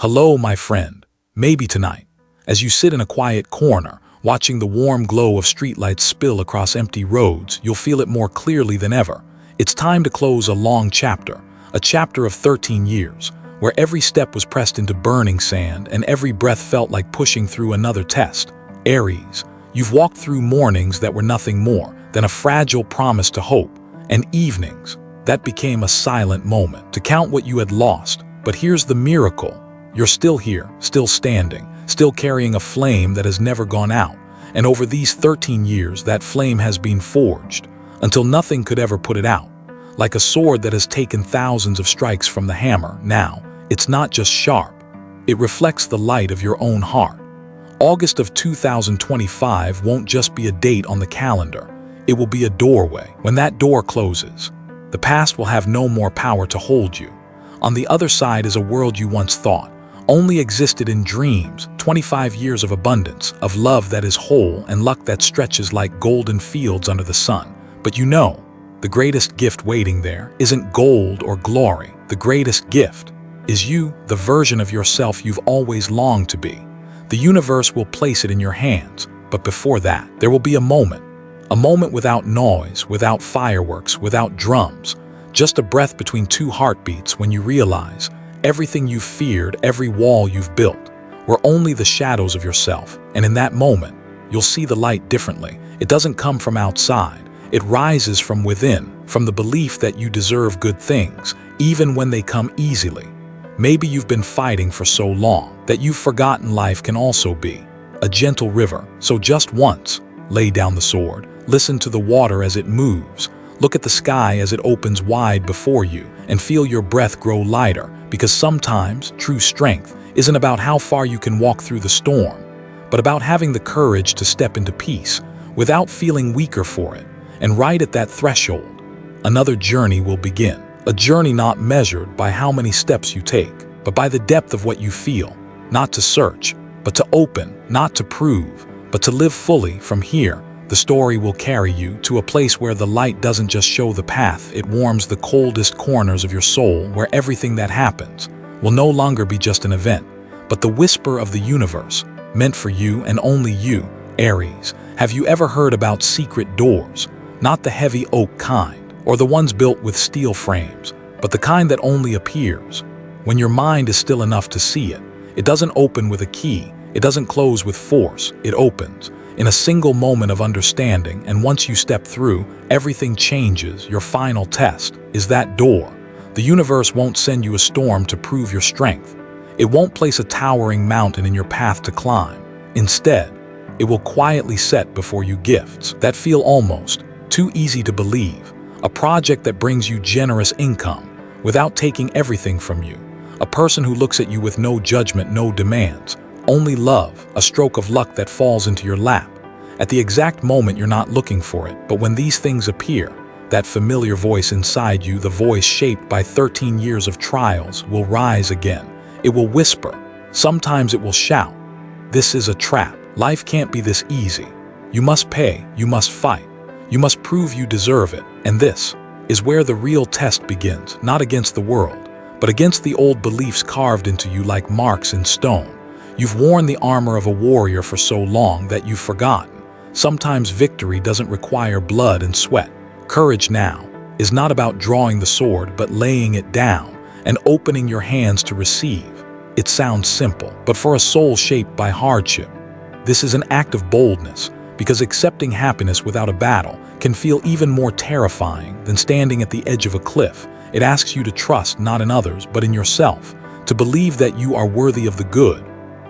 Hello, my friend. Maybe tonight, as you sit in a quiet corner, watching the warm glow of streetlights spill across empty roads, you'll feel it more clearly than ever. It's time to close a long chapter, a chapter of 13 years, where every step was pressed into burning sand and every breath felt like pushing through another test. Aries, you've walked through mornings that were nothing more than a fragile promise to hope, and evenings that became a silent moment to count what you had lost. But here's the miracle. You're still here, still standing, still carrying a flame that has never gone out. And over these 13 years, that flame has been forged until nothing could ever put it out. Like a sword that has taken thousands of strikes from the hammer, now, it's not just sharp. It reflects the light of your own heart. August of 2025 won't just be a date on the calendar. It will be a doorway. When that door closes, the past will have no more power to hold you. On the other side is a world you once thought only existed in dreams, 25 years of abundance, of love that is whole and luck that stretches like golden fields under the sun. But you know, the greatest gift waiting there isn't gold or glory. The greatest gift is you, the version of yourself you've always longed to be. The universe will place it in your hands, but before that, there will be a moment without noise, without fireworks, without drums, just a breath between two heartbeats when you realize everything you feared, every wall you've built, were only the shadows of yourself. And in that moment, you'll see the light differently. It doesn't come from outside. It rises from within, from the belief that you deserve good things, even when they come easily. Maybe you've been fighting for so long that you've forgotten life can also be a gentle river. So just once, lay down the sword, listen to the water as it moves, look at the sky as it opens wide before you, and feel your breath grow lighter, because sometimes true strength isn't about how far you can walk through the storm, but about having the courage to step into peace without feeling weaker for it. And right at that threshold, another journey will begin. A journey not measured by how many steps you take, but by the depth of what you feel. Not to search, but to open. Not to prove, but to live fully. From here, the story will carry you to a place where the light doesn't just show the path, it warms the coldest corners of your soul, where everything that happens will no longer be just an event, but the whisper of the universe, meant for you and only you. Aries, have you ever heard about secret doors? Not the heavy oak kind, or the ones built with steel frames, but the kind that only appears when your mind is still enough to see it. It doesn't open with a key, it doesn't close with force, it opens in a single moment of understanding, and once you step through, everything changes. Your final test is that door. The universe won't send you a storm to prove your strength. It won't place a towering mountain in your path to climb. Instead, it will quietly set before you gifts that feel almost too easy to believe. A project that brings you generous income without taking everything from you. A person who looks at you with no judgment, no demands, only love, a stroke of luck that falls into your lap at the exact moment you're not looking for it. But when these things appear, that familiar voice inside you, the voice shaped by 13 years of trials, will rise again. It will whisper. Sometimes it will shout. This is a trap. Life can't be this easy. You must pay. You must fight. You must prove you deserve it. And this is where the real test begins, not against the world, but against the old beliefs carved into you like marks in stone. You've worn the armor of a warrior for so long that you've forgotten. Sometimes victory doesn't require blood and sweat. Courage now is not about drawing the sword, but laying it down and opening your hands to receive. It sounds simple, but for a soul shaped by hardship, this is an act of boldness, because accepting happiness without a battle can feel even more terrifying than standing at the edge of a cliff. It asks you to trust not in others, but in yourself, to believe that you are worthy of the good,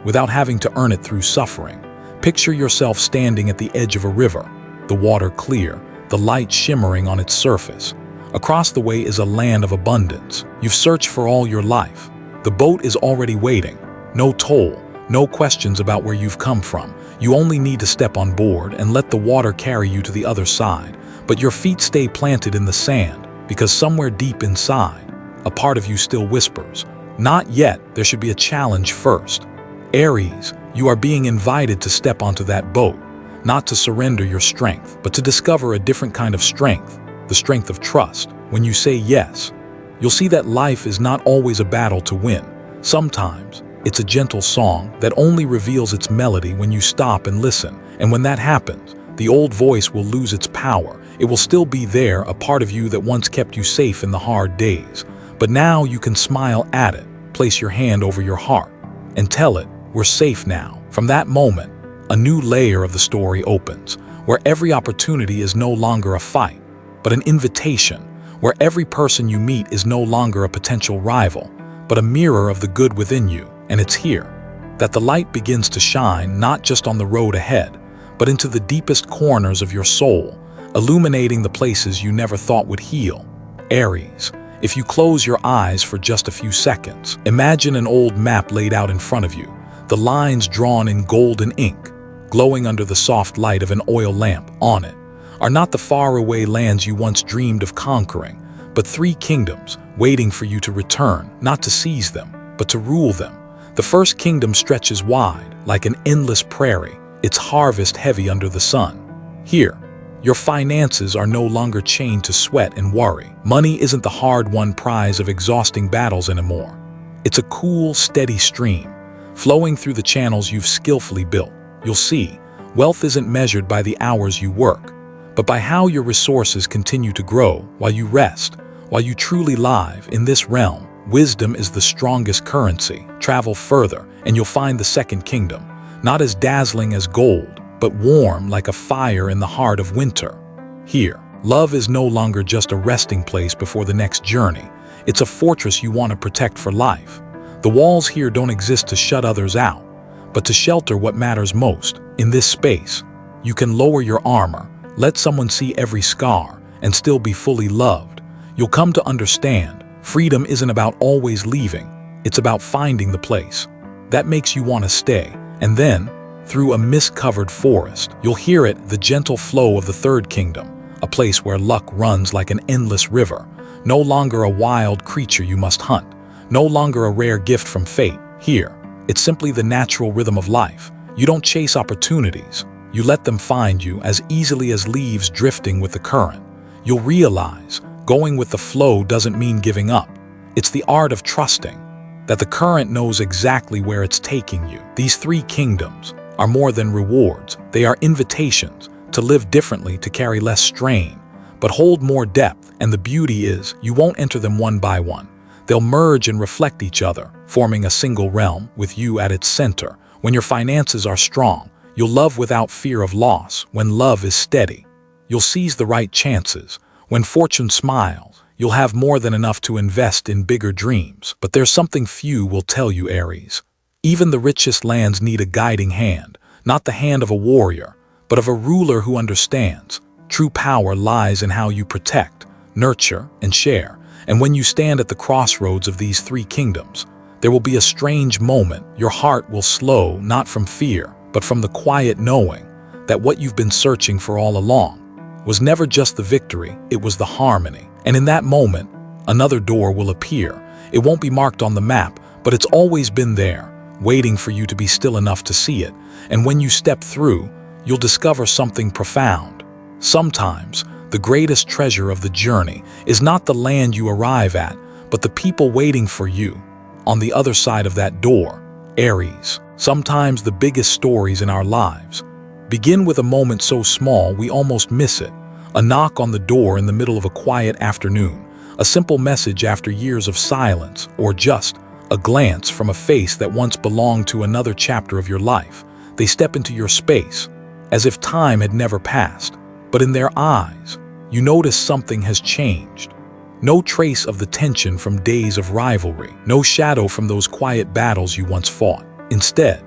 without having to earn it through suffering. Picture yourself standing at the edge of a river, the water clear, the light shimmering on its surface. Across the way is a land of abundance. You've searched for all your life. The boat is already waiting. No toll, no questions about where you've come from. You only need to step on board and let the water carry you to the other side. But your feet stay planted in the sand, because somewhere deep inside, a part of you still whispers, not yet. There should be a challenge first. Aries, you are being invited to step onto that boat, not to surrender your strength, but to discover a different kind of strength, the strength of trust. When you say yes, you'll see that life is not always a battle to win. Sometimes It's a gentle song that only reveals its melody when you stop and listen. And when that happens, the old voice will lose its power. It will still be there, a part of you that once kept you safe in the hard days. But now you can smile at it, place your hand over your heart, and tell it, we're safe now. From that moment, a new layer of the story opens, where every opportunity is no longer a fight, but an invitation, where every person you meet is no longer a potential rival, but a mirror of the good within you. And it's here that the light begins to shine, not just on the road ahead, but into the deepest corners of your soul, illuminating the places you never thought would heal. Aries, if you close your eyes for just a few seconds, imagine an old map laid out in front of you, the lines drawn in golden ink, glowing under the soft light of an oil lamp. On it are not the faraway lands you once dreamed of conquering, but 3 kingdoms waiting for you to return, not to seize them, but to rule them. The first kingdom stretches wide, like an endless prairie, its harvest heavy under the sun. Here, your finances are no longer chained to sweat and worry. Money isn't the hard-won prize of exhausting battles anymore. It's a cool, steady stream, flowing through the channels you've skillfully built. You'll see, wealth isn't measured by the hours you work, but by how your resources continue to grow while you rest, while you truly live in this realm. Wisdom is the strongest currency. Travel further, and you'll find the second kingdom, not as dazzling as gold, but warm like a fire in the heart of winter. Here, love is no longer just a resting place before the next journey. It's a fortress you want to protect for life. The walls here don't exist to shut others out, but to shelter what matters most. In this space, you can lower your armor, let someone see every scar, and still be fully loved. You'll come to understand, freedom isn't about always leaving, it's about finding the place that makes you want to stay. And then, through a mist-covered forest, you'll hear it, the gentle flow of the third kingdom, a place where luck runs like an endless river, no longer a wild creature you must hunt, no longer a rare gift from fate. Here, it's simply the natural rhythm of life. You don't chase opportunities, you let them find you as easily as leaves drifting with the current. You'll realize, going with the flow doesn't mean giving up. It's the art of trusting that the current knows exactly where it's taking you. These 3 kingdoms are more than rewards. They are invitations to live differently, to carry less strain, but hold more depth. And the beauty is, you won't enter them one by one. They'll merge and reflect each other, forming a single realm with you at its center. When your finances are strong, you'll love without fear of loss. When love is steady, you'll seize the right chances. When fortune smiles, you'll have more than enough to invest in bigger dreams. But there's something few will tell you, Aries. Even the richest lands need a guiding hand, not the hand of a warrior, but of a ruler who understands. True power lies in how you protect, nurture, and share. And when you stand at the crossroads of these 3 kingdoms, there will be a strange moment. Your heart will slow, not from fear, but from the quiet knowing that what you've been searching for all along was never just the victory, it was the harmony. And in that moment, another door will appear. It won't be marked on the map, but it's always been there, waiting for you to be still enough to see it. And when you step through, you'll discover something profound. Sometimes, the greatest treasure of the journey is not the land you arrive at, but the people waiting for you on the other side of that door. Aries, sometimes the biggest stories in our lives begin with a moment so small we almost miss it. A knock on the door in the middle of a quiet afternoon, a simple message after years of silence, or just a glance from a face that once belonged to another chapter of your life. They step into your space, as if time had never passed. But in their eyes, you notice something has changed. No trace of the tension from days of rivalry, no shadow from those quiet battles you once fought. Instead,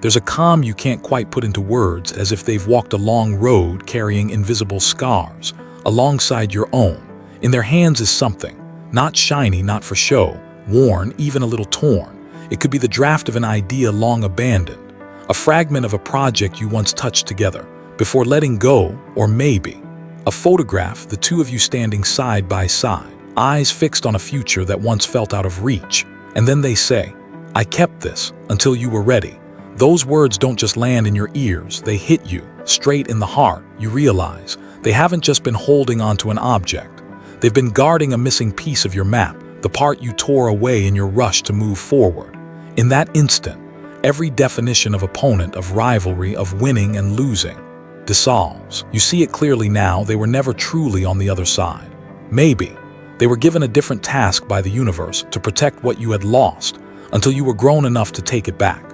there's a calm you can't quite put into words, as if they've walked a long road carrying invisible scars alongside your own. In their hands is something, not shiny, not for show, worn, even a little torn. It could be the draft of an idea long abandoned, a fragment of a project you once touched together before letting go, or maybe a photograph, the 2 of you standing side by side, eyes fixed on a future that once felt out of reach. And then they say, "I kept this until you were ready." Those words don't just land in your ears, they hit you straight in the heart. You realize they haven't just been holding onto an object. They've been guarding a missing piece of your map, the part you tore away in your rush to move forward. In that instant, every definition of opponent, of rivalry, of winning and losing dissolves. You see it clearly now, they were never truly on the other side. Maybe they were given a different task by the universe to protect what you had lost until you were grown enough to take it back.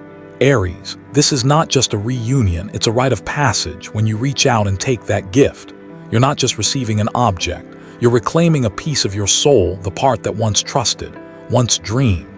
Aries, this is not just a reunion, it's a rite of passage. When you reach out and take that gift, you're not just receiving an object, you're reclaiming a piece of your soul, the part that once trusted, once dreamed,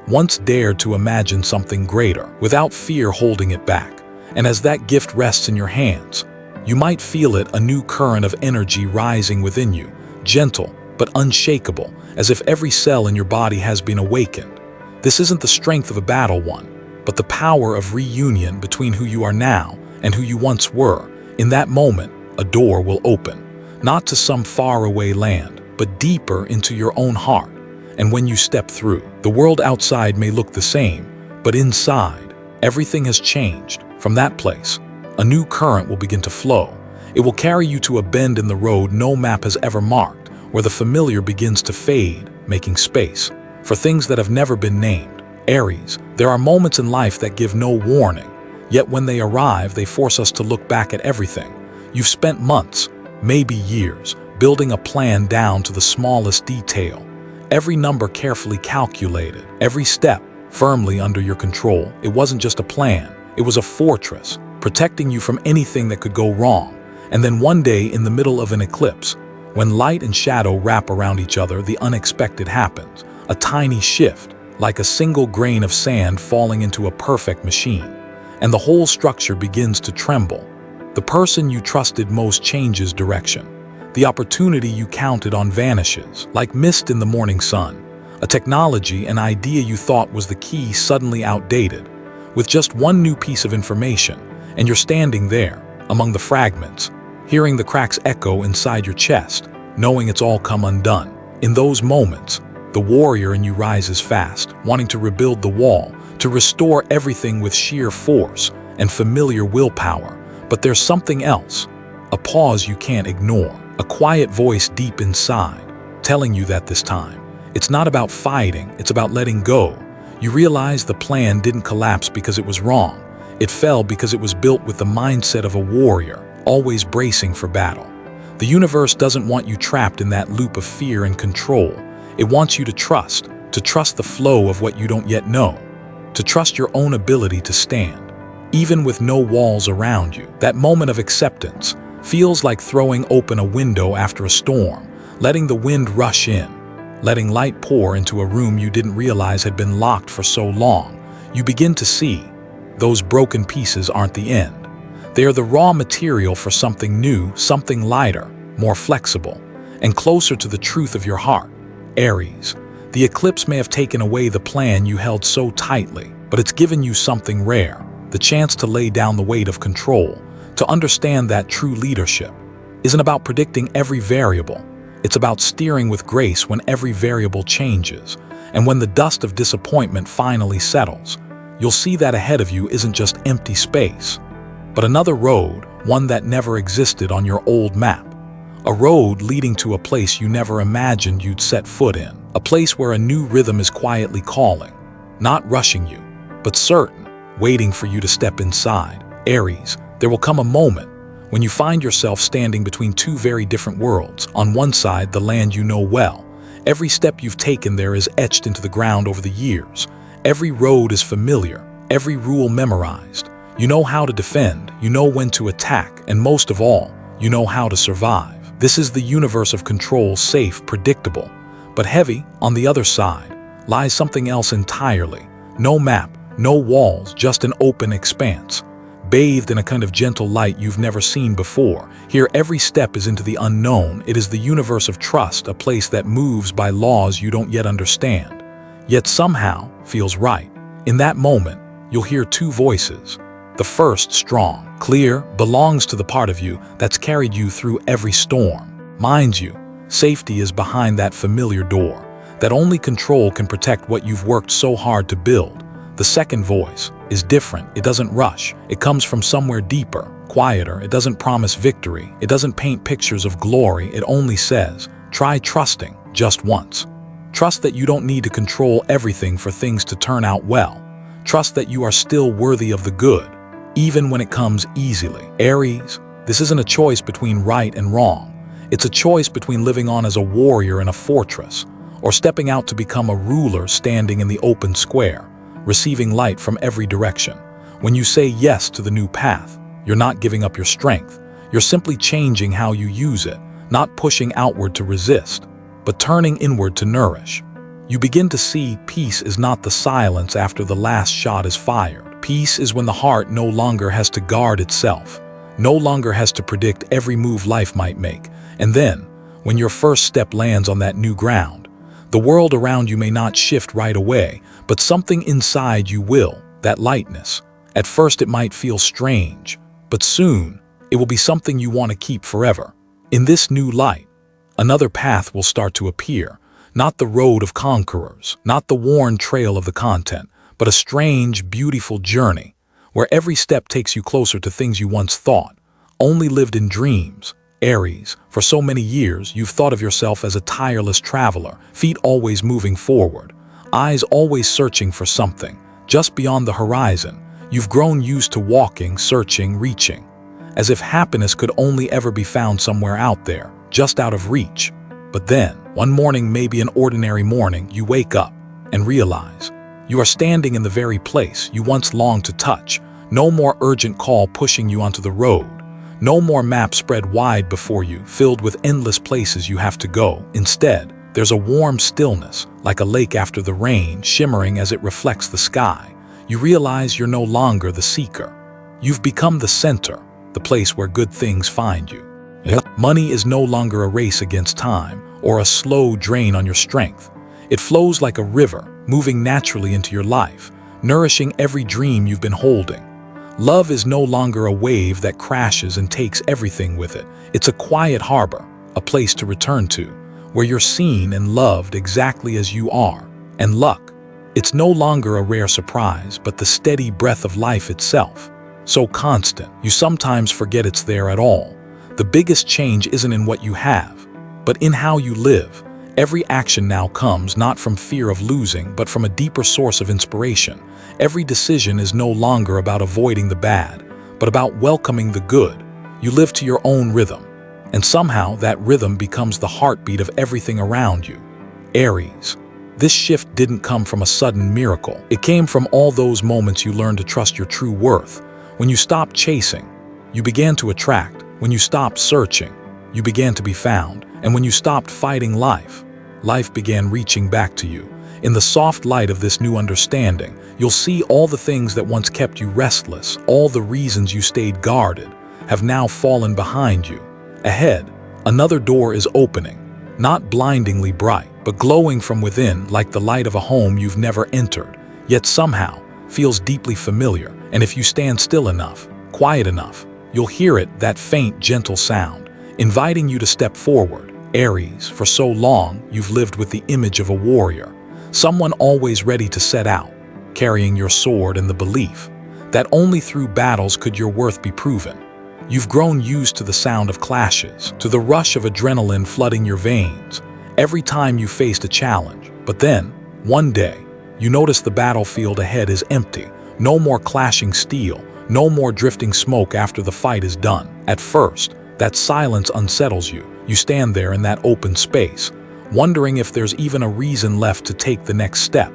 once dared to imagine something greater, without fear holding it back. And as that gift rests in your hands, you might feel it, a new current of energy rising within you, gentle but unshakable, as if every cell in your body has been awakened. This isn't the strength of a battle won, but the power of reunion between who you are now and who you once were. In that moment, a door will open, not to some faraway land, but deeper into your own heart. And when you step through, the world outside may look the same, but inside, everything has changed. From that place, a new current will begin to flow. It will carry you to a bend in the road no map has ever marked, where the familiar begins to fade, making space for things that have never been named. Aries, there are moments in life that give no warning, yet when they arrive, they force us to look back at everything. You've spent months, maybe years, building a plan down to the smallest detail. Every number carefully calculated, every step firmly under your control. It wasn't just a plan, it was a fortress, protecting you from anything that could go wrong. And then one day, in the middle of an eclipse, when light and shadow wrap around each other, the unexpected happens. A tiny shift, like a single grain of sand falling into a perfect machine, and the whole structure begins to tremble. The person you trusted most changes direction. The opportunity you counted on vanishes, like mist in the morning sun. A technology, an idea you thought was the key, suddenly outdated, with just one new piece of information, and you're standing there, among the fragments, hearing the cracks echo inside your chest, knowing it's all come undone. In those moments, the warrior in you rises fast, wanting to rebuild the wall, to restore everything with sheer force and familiar willpower. But there's something else, a pause you can't ignore, a quiet voice deep inside, telling you that this time, it's not about fighting, it's about letting go. You realize the plan didn't collapse because it was wrong. It fell because it was built with the mindset of a warrior, always bracing for battle. The universe doesn't want you trapped in that loop of fear and control. It wants you to trust the flow of what you don't yet know, to trust your own ability to stand, even with no walls around you. That moment of acceptance feels like throwing open a window after a storm, letting the wind rush in, letting light pour into a room you didn't realize had been locked for so long. You begin to see those broken pieces aren't the end. They are the raw material for something new, something lighter, more flexible, and closer to the truth of your heart. Aries, the eclipse may have taken away the plan you held so tightly, but it's given you something rare, the chance to lay down the weight of control, to understand that true leadership isn't about predicting every variable. It's about steering with grace when every variable changes. And when the dust of disappointment finally settles, you'll see that ahead of you isn't just empty space, but another road, one that never existed on your old map. A road leading to a place you never imagined you'd set foot in. A place where a new rhythm is quietly calling, not rushing you, but certain, waiting for you to step inside. Aries, there will come a moment when you find yourself standing between two very different worlds. On one side, the land you know well. Every step you've taken there is etched into the ground over the years. Every road is familiar, every rule memorized. You know how to defend, you know when to attack, and most of all, you know how to survive. This is the universe of control, safe, predictable. But heavy, on the other side, lies something else entirely. No map, no walls, just an open expanse, bathed in a kind of gentle light you've never seen before. Here, every step is into the unknown. It is the universe of trust, a place that moves by laws you don't yet understand, yet somehow feels right. In that moment, you'll hear two voices. The first, strong, clear, belongs to the part of you that's carried you through every storm. Mind you, safety is behind that familiar door, that only control can protect what you've worked so hard to build. The second voice is different. It doesn't rush. It comes from somewhere deeper, quieter. It doesn't promise victory. It doesn't paint pictures of glory. It only says, try trusting just once. Trust that you don't need to control everything for things to turn out well. Trust that you are still worthy of the good, even when it comes easily. Aries, this isn't a choice between right and wrong. It's a choice between living on as a warrior in a fortress or stepping out to become a ruler standing in the open square, receiving light from every direction. When you say yes to the new path, you're not giving up your strength. You're simply changing how you use it, not pushing outward to resist, but turning inward to nourish. You begin to see peace is not the silence after the last shot is fired. Peace is when the heart no longer has to guard itself, no longer has to predict every move life might make. And then, when your first step lands on that new ground, the world around you may not shift right away, but something inside you will, that lightness. At first it might feel strange, but soon it will be something you want to keep forever. In this new light, another path will start to appear, not the road of conquerors, not the worn trail of the content, but a strange, beautiful journey where every step takes you closer to things you once thought only lived in dreams. Aries, for so many years, you've thought of yourself as a tireless traveler, feet always moving forward, eyes always searching for something. Just beyond the horizon, you've grown used to walking, searching, reaching, as if happiness could only ever be found somewhere out there, just out of reach. But then, one morning, maybe an ordinary morning, you wake up and realize you are standing in the very place you once longed to touch. No more urgent call pushing you onto the road. No more map spread wide before you, filled with endless places you have to go. Instead, there's a warm stillness, like a lake after the rain, shimmering as it reflects the sky. You realize you're no longer the seeker. You've become the center, the place where good things find you. Money is no longer a race against time or a slow drain on your strength. It flows like a river, moving naturally into your life, nourishing every dream you've been holding. Love is no longer a wave that crashes and takes everything with it. It's a quiet harbor, a place to return to, where you're seen and loved exactly as you are. And luck, it's no longer a rare surprise, but the steady breath of life itself. So constant, you sometimes forget it's there at all. The biggest change isn't in what you have, but in how you live. Every action now comes not from fear of losing, but from a deeper source of inspiration. Every decision is no longer about avoiding the bad, but about welcoming the good. You live to your own rhythm, and somehow that rhythm becomes the heartbeat of everything around you. Aries, this shift didn't come from a sudden miracle. It came from all those moments you learned to trust your true worth. When you stopped chasing, you began to attract. When you stopped searching, you began to be found. And when you stopped fighting life, life began reaching back to you. In the soft light of this new understanding, you'll see all the things that once kept you restless, all the reasons you stayed guarded, have now fallen behind you. Ahead, another door is opening, not blindingly bright, but glowing from within like the light of a home you've never entered, yet somehow feels deeply familiar. And if you stand still enough, quiet enough, you'll hear it, that faint, gentle sound, inviting you to step forward. Aries, for so long, you've lived with the image of a warrior, someone always ready to set out, carrying your sword and the belief that only through battles could your worth be proven. You've grown used to the sound of clashes, to the rush of adrenaline flooding your veins, every time you faced a challenge. But then, one day, you notice the battlefield ahead is empty. No more clashing steel, no more drifting smoke after the fight is done. At first, that silence unsettles you. You stand there in that open space, wondering if there's even a reason left to take the next step.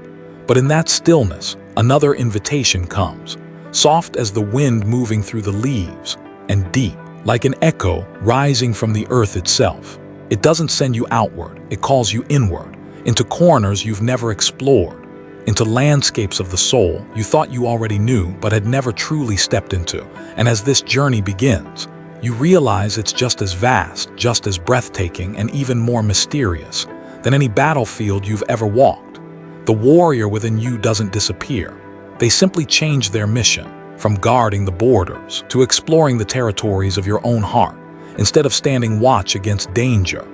But in that stillness, another invitation comes, soft as the wind moving through the leaves, and deep, like an echo rising from the earth itself. It doesn't send you outward, it calls you inward, into corners you've never explored, into landscapes of the soul you thought you already knew but had never truly stepped into. And as this journey begins, you realize it's just as vast, just as breathtaking, and even more mysterious than any battlefield you've ever walked. The warrior within you doesn't disappear. They simply change their mission, from guarding the borders to exploring the territories of your own heart. Instead of standing watch against danger,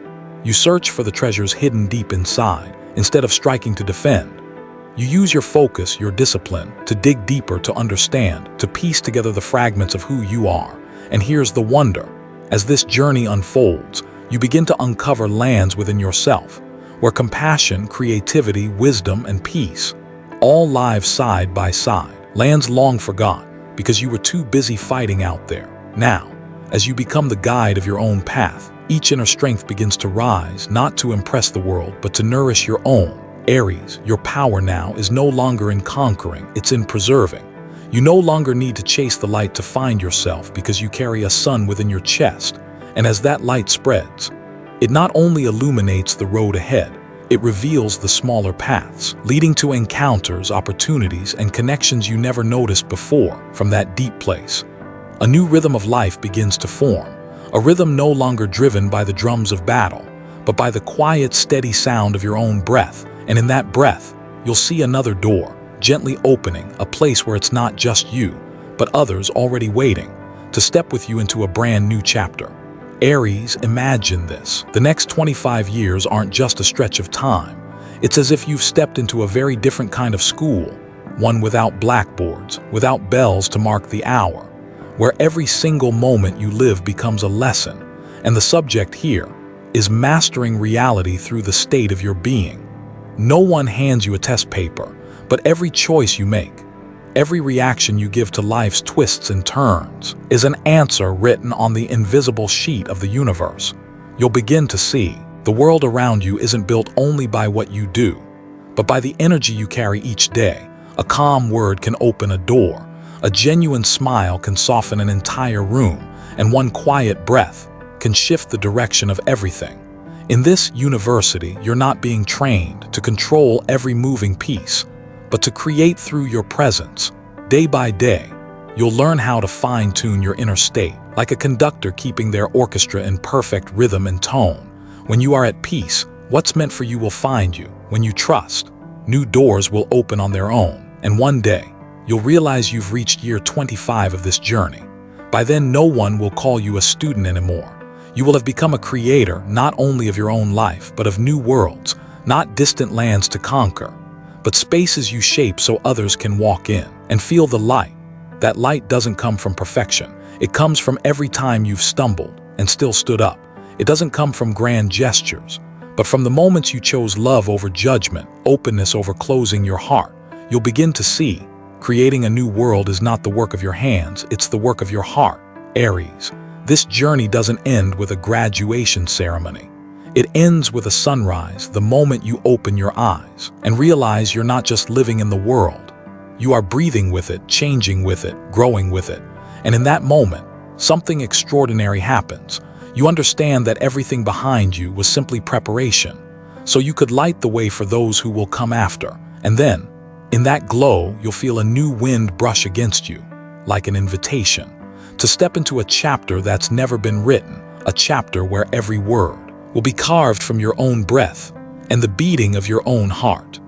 you search for the treasures hidden deep inside. Instead of striking to defend, you use your focus, your discipline, to dig deeper, to understand, to piece together the fragments of who you are. And here's the wonder. As this journey unfolds, you begin to uncover lands within yourself, where compassion, creativity, wisdom, and peace all live side by side. lands long forgot, because you were too busy fighting out there. Now, as you become the guide of your own path, each inner strength begins to rise, not to impress the world, but to nourish your own. Aries, your power now is no longer in conquering, it's in preserving. You no longer need to chase the light to find yourself because you carry a sun within your chest, and as that light spreads, it not only illuminates the road ahead, it reveals the smaller paths, leading to encounters, opportunities, and connections you never noticed before. From that deep place, a new rhythm of life begins to form, a rhythm no longer driven by the drums of battle, but by the quiet, steady sound of your own breath. And in that breath, you'll see another door, gently opening, a place where it's not just you, but others already waiting to step with you into a brand new chapter. Aries, imagine this. The next 25 years aren't just a stretch of time. It's as if you've stepped into a very different kind of school, one without blackboards, without bells to mark the hour, where every single moment you live becomes a lesson. And the subject here is mastering reality through the state of your being. No one hands you a test paper, but every choice you make, every reaction you give to life's twists and turns, is an answer written on the invisible sheet of the universe. You'll begin to see the world around you isn't built only by what you do, but by the energy you carry each day. A calm word can open a door, a genuine smile can soften an entire room, and one quiet breath can shift the direction of everything. In this university, you're not being trained to control every moving piece, but to create through your presence. Day by day, you'll learn how to fine-tune your inner state, like a conductor keeping their orchestra in perfect rhythm and tone. When you are at peace, what's meant for you will find you. When you trust, new doors will open on their own. And one day, you'll realize you've reached year 25 of this journey. By then, no one will call you a student anymore. You will have become a creator not only of your own life, but of new worlds, not distant lands to conquer, but spaces you shape so others can walk in and feel the light. That light doesn't come from perfection. It comes from every time you've stumbled and still stood up. It doesn't come from grand gestures, but from the moments you chose love over judgment, openness over closing your heart. You'll begin to see, creating a new world is not the work of your hands, it's the work of your heart. Aries, this journey doesn't end with a graduation ceremony. It ends with a sunrise, the moment you open your eyes and realize you're not just living in the world. You are breathing with it, changing with it, growing with it. And in that moment, something extraordinary happens. You understand that everything behind you was simply preparation, so you could light the way for those who will come after. And then, in that glow, you'll feel a new wind brush against you, like an invitation to step into a chapter that's never been written, a chapter where every word will be carved from your own breath and the beating of your own heart.